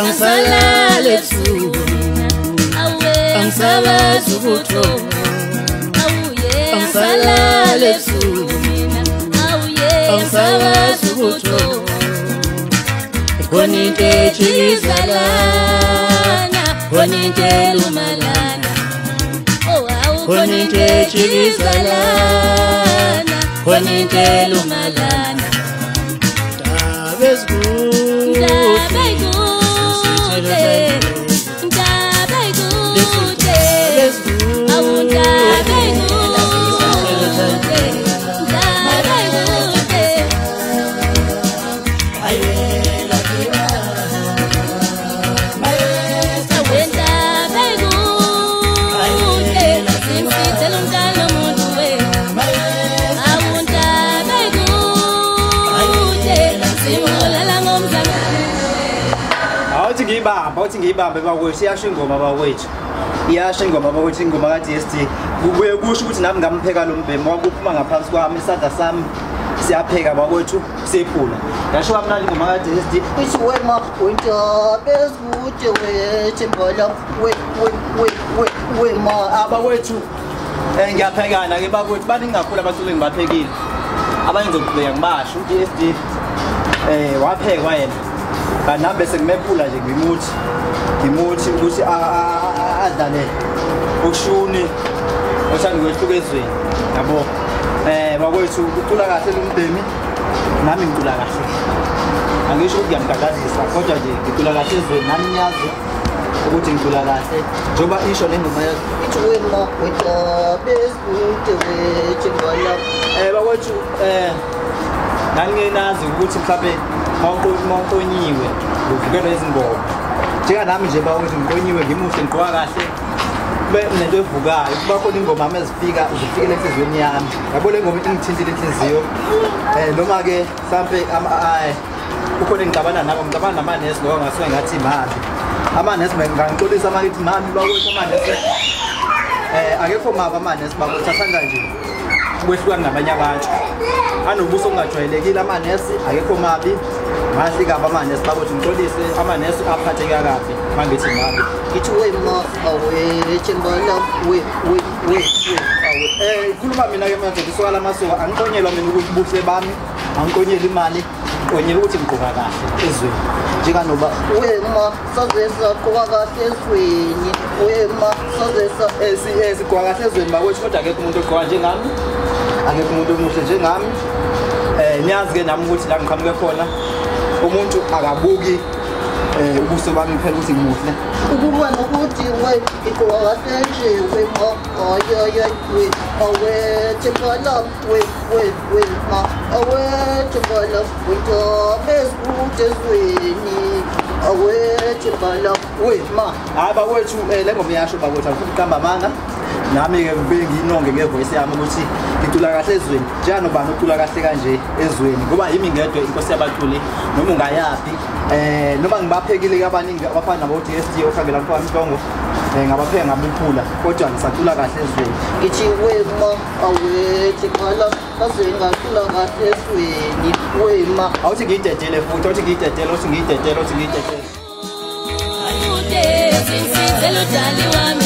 angisalale ebusuku angisabazi ukuthi angisalale ebusuku angisabazi ukuthi khona into ejikizalana khona into elumalana khona into ejikizalana khona into elumalana Bawuthi ngiyibambe bakwethu iyasho ingoma bakwethu iyasho ingoma bakwethu ingoma ka DSD kubuye kusho ukuthi nami ngampheka lo mbhemi wakuphuma ngaphansi kwami isandla sami siyapheka bakwethu siphula yasho kamnandi ingoma ka DSD ithi wema winter bezikude wethembola wema abakwethu ngiyaphekana ke bakwethu baningi kakhulu abasuke ngibaphekile abanye ngizoqhubeka ngibasho uDSD wapheka yena kanami bese ngimephula nje ngimuthi ukuthi adlale ukushuni othanda kwehluka ezweni yabo bakwethu ucula kahle lo mbhemi nami ngicula kahle angisho ukuthi ngiyamgagazisa kodwa nje ngicula kahle ezweni nami ngiyazi ukuthi ngicula kahle njengoba isho le ngoma yakhe ithi wema winter bezikude wethembola bakwethu nanginazi ukuthi mhlawumbe mawuqonyiwe uvukelwa izingoma njeka nami nje bakwethu ngiqonyiwe ngimuhle ngiqoka kahle nento evukayo kuba khona ingoma ezifika zifikele enhliziyweni yami yabo le ngoma ingithintile inhliziyo noma ke mhlawumbe kukhona engixabana nabo ngicabana namanesi ngoba ngasuke ngathi imali amanesi ngangixolisa amakithi mami bakwethu amanesi akekho maba amanesi bakwethu athanda nje ukwehlukana nabanye abantu anobuso ongajwayelekile amanesi akekho mabi mahle kabi amanesi bakwethu ngixolise amanesi aphatheka kabi mangithi ngabe ithi wema wethembola khuluma mina ke manje ngisokala amasoka angiqonyelwa mina ukuthi buhle bami angiqonyela imali ngikonyela ukuthi ngiqoka kahle ezweni njenganoba wema sazesa qoka kahle ezweni wema sazesa siqoka kahle ezweni bakwethu kodwa akekho umuntu oqoka njengami akekho umuntu omuhle njengami niyazi ke nami ukuthi la ngiqhamuke khona umuntu akabuki ubuso bami phela ukuthi ngimuhle ukuba nokuthi we iqoka kahle nje wema wethembola wema wethembola winter bezikude ezweni awethembola wema hayi bakwethu le ngoma iyasho bakwethu angifuni ukuqamba amanga nami ke ngiyinonge ngevoice yami ukuthi ngicula kahle ezweni njalo bani ucula kahle kanje ezweni ngoba yimi ngedwe inkosi yabaculi noma ungayaphi noma ngibaphekile ke abaningi abafana nabo DSD okhangela mfana Mhlongo ngabapheka ngabiphula kodwa ngisacula kahle ezweni ithi wema awethembola bazweni ngacula kahle ezweni wema awuthi ngiyidedele futhi awuthi ngiyidedele uthi ngiyidedele Ayude, sinzelo dali wami